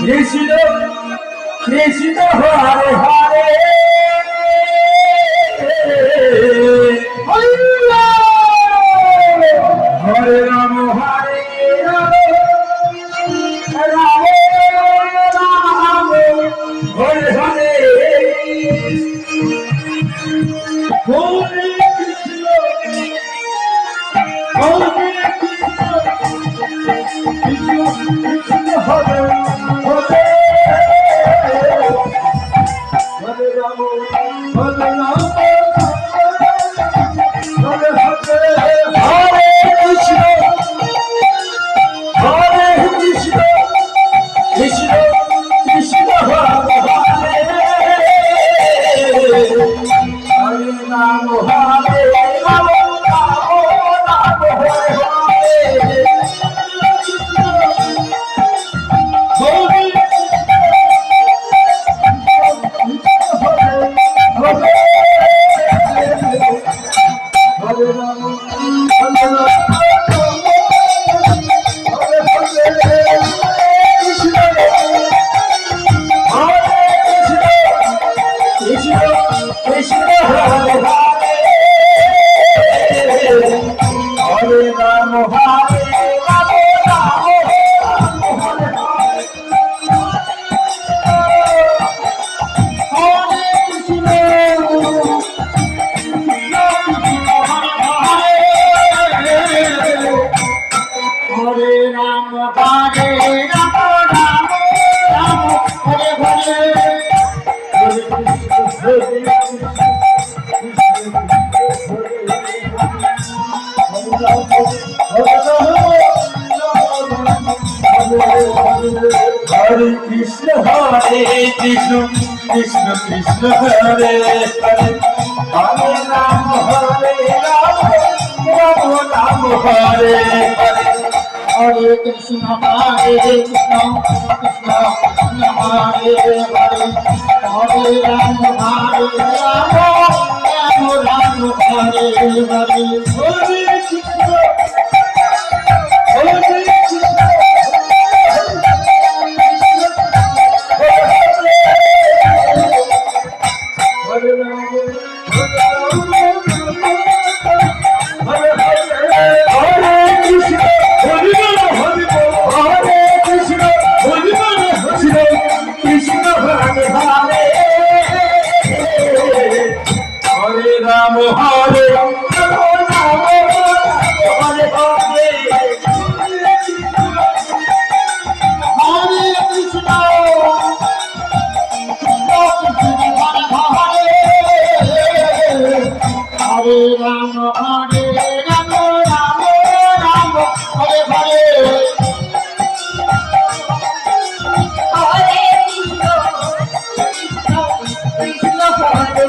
Krishna Krishna Hare Hare Hare Ram Hare Ram Ram Ram Hare Hare Hare Krishna Hare Krishna Krishna Hare Hare Hare Ram Hare Ram Hare Hare Hare Krishna Hare Krishna Krishna Krishna Hare Hare Hare Ram Hare Ram Ram Ram Hare Hare Hare Krishna Hare Krishna Krishna Krishna Hare Hare Hare Ram Hare Ram Ram Ram Hare Hare Hare Krishna Hare Krishna Krishna Krishna Hare Hare Hare Ram Hare Ram Ram Ram Hare Hare Hare Krishna Hare Krishna Hare